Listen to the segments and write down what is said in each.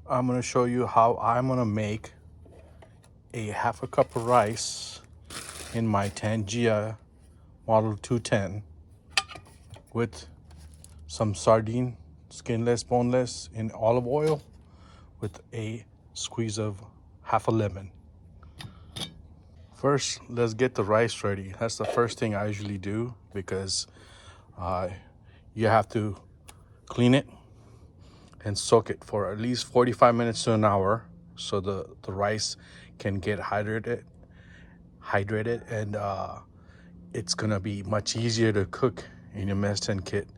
I'm gonna show you how I'm gonna make a half a cup of rice in my Tangia Model 210 with some sardine, skinless, boneless, in olive oil with a squeeze of half a lemon. First, let's get the rice ready. That's the first thing I usually do because uh, you have to clean it and soak it for at least 45 minutes to an hour so the rice can get hydrated and it's gonna be much easier to cook in your mess tent kit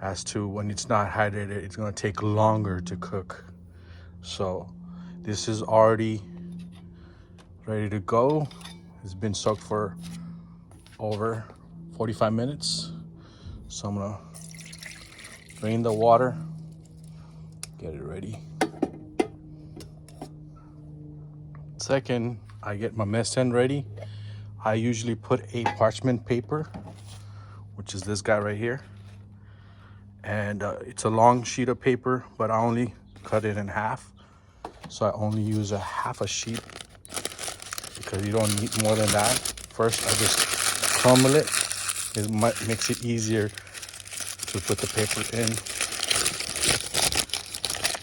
as to when it's not hydrated, it's gonna take longer to cook. So this is already ready to go. It's been soaked for over 45 minutes. So I'm gonna drain the water, get it ready. Second, I get my mess tent ready. I usually put a parchment paper, which is this guy right here. And it's a long sheet of paper, but I only cut it in half. So I only use a half a sheet because you don't need more than that. First, I just crumble it. It makes it easier to put the paper in.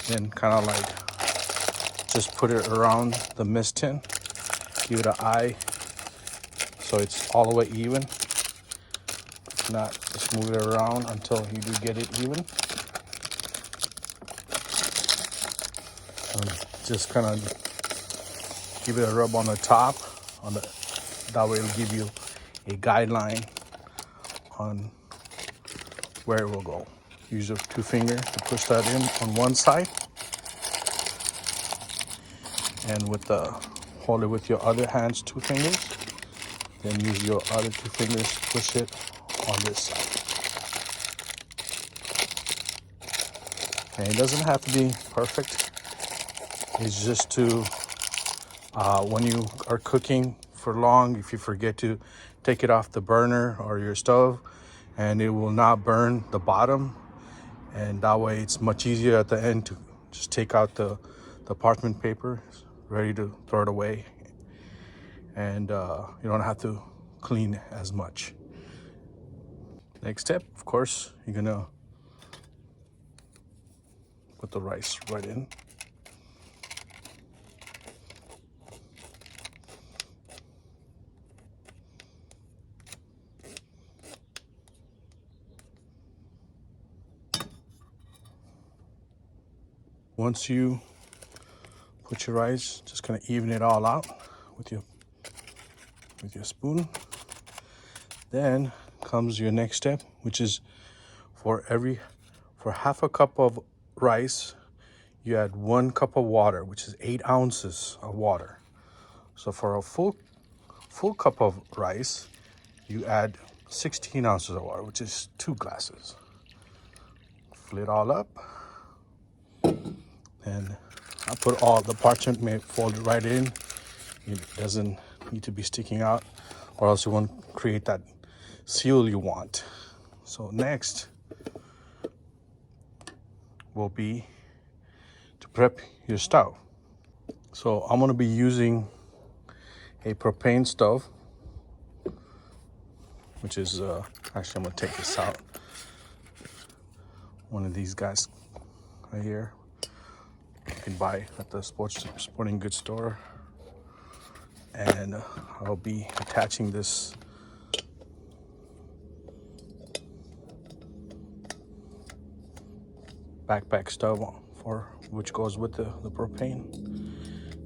Then kind of like just put it around the mist tin. Give it an eye so it's all the way even. If not, just move it around until you do get it even. And just kind of give it a rub on the top. That way it'll give you a guideline on where it will go. Use your two fingers to push that in on one side. And hold it with your other hand's two fingers. Then use your other two fingers to push it on this side. And it doesn't have to be perfect. It's just to, when you are cooking for long, if you forget to take it off the burner or your stove, and it will not burn the bottom. And that way it's much easier at the end to just take out the parchment paper, ready to throw it away. And you don't have to clean as much. Next step, of course, you're gonna put the rice right in. Once you put your rice, just kind of even it all out with your spoon. Then comes your next step, which is for half a cup of rice, you add 1 cup of water, which is 8 ounces of water. So for a full cup of rice, you add 16 ounces of water, which is 2 glasses. Fill it all up. And I put all the parchment folded right in. It doesn't need to be sticking out, or else you won't create that seal you want. So next will be to prep your stove. So I'm gonna be using a propane stove, which is actually I'm gonna take this out. One of these guys right here. You can buy at the sporting goods store. And I'll be attaching this backpack stove which goes with the propane.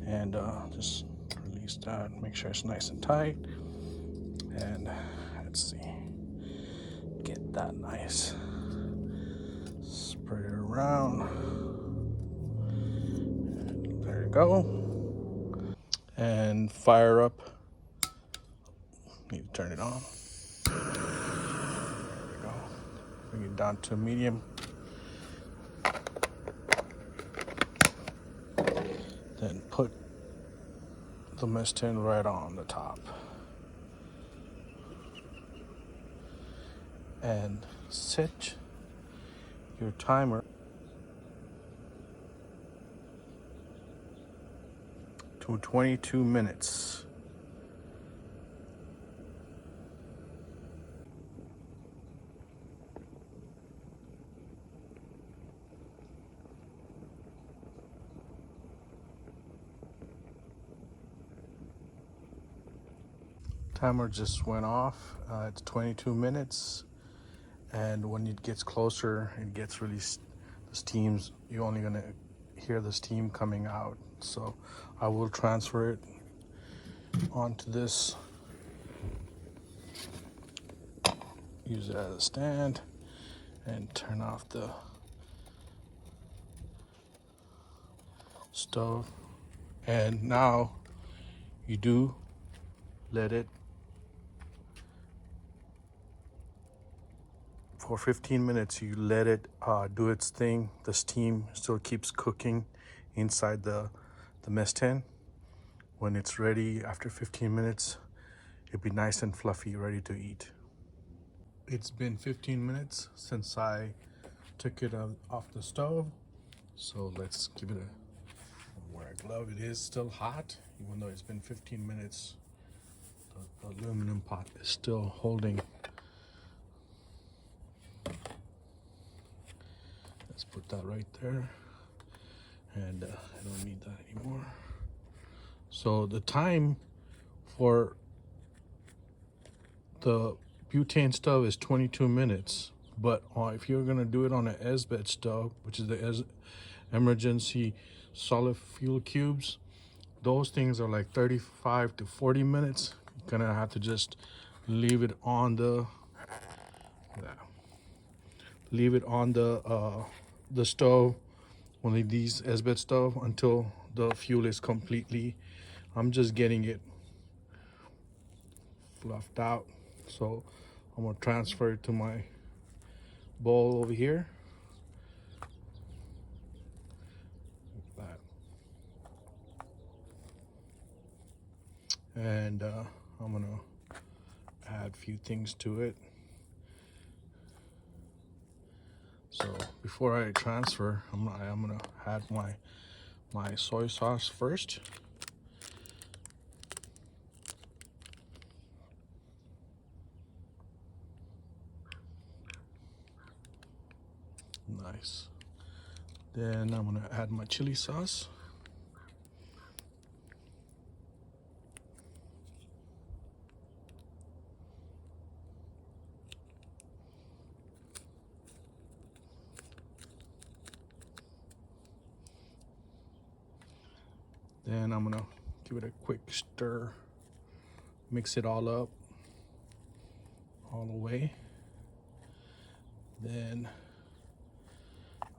And just release that, make sure it's nice and tight. And let's see, get that nice. Spread it around. And there you go. And fire up. Need to turn it on. There we go. Bring it down to medium. Then put the mist tin right on the top. And set your timer to 22 minutes. Timer just went off. It's 22 minutes, and when it gets closer, it gets really the steams. You're only gonna hear the steam coming out. So I will transfer it onto this. Use it as a stand and turn off the stove. And now you do let it for 15 minutes. You let it do its thing. The steam still keeps cooking inside the mess tin. When it's ready after 15 minutes, it'll be nice and fluffy, ready to eat. It's been 15 minutes since I took it off the stove. So let's give it a wear a glove. It is still hot, even though it's been 15 minutes. The aluminum pot is still holding. Let's put that right there. And I don't need that anymore. So the time for the butane stove is 22 minutes. But if you're gonna do it on an Esbet stove, which is the emergency solid fuel cubes, those things are like 35 to 40 minutes. You're gonna have to just leave it on the stove, one of these Esbet stove, until the fuel is completely. I'm just getting it fluffed out, so I'm gonna transfer it to my bowl over here. Like that. And I'm gonna add a few things to it. So before I transfer, I'm gonna add my soy sauce first. Nice. Then I'm gonna add my chili sauce. Then I'm gonna give it a quick stir, mix it all up, all the way. Then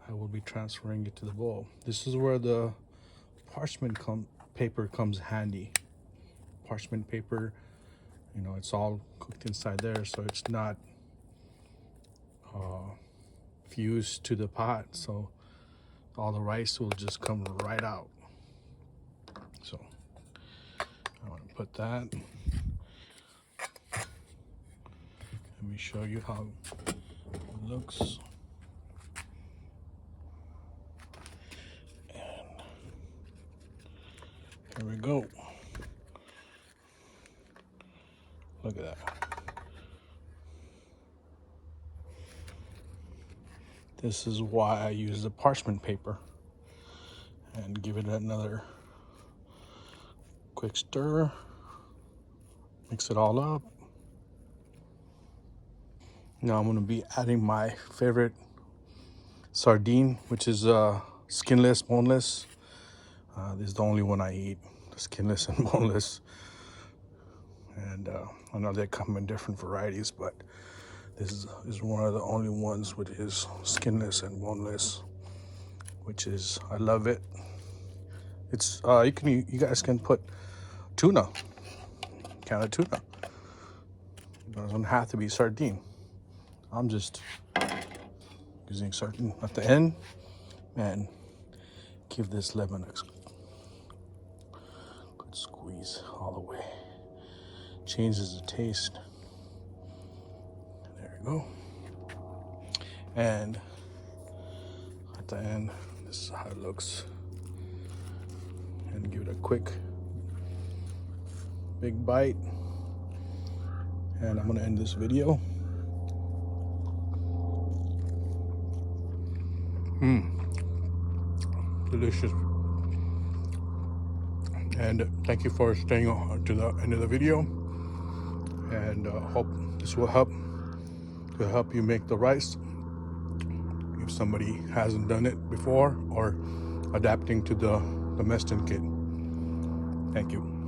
I will be transferring it to the bowl. This is where the parchment paper comes handy. Parchment paper, you know, it's all cooked inside there, so it's not fused to the pot, so all the rice will just come right out. So I want to put that. Let me show you how it looks. And there we go. Look at that. This is why I use the parchment paper. And give it another quick stir. Mix it all up. Now I'm going to be adding my favorite sardine, which is skinless, boneless. This is the only one I eat, skinless and boneless. And I know they come in different varieties, but this is one of the only ones which is skinless and boneless, which is, I love it. It's you guys can put tuna, can of tuna. It doesn't have to be sardine. I'm just using sardine at the end, and give this lemon a good squeeze all the way. Changes the taste. There you go. And at the end, this is how it looks. And give it a quick big bite, and I'm gonna end this video. Delicious. And thank you for staying on to the end of the video, and hope this will help you make the rice if somebody hasn't done it before or adapting to the domestic kit. Thank you.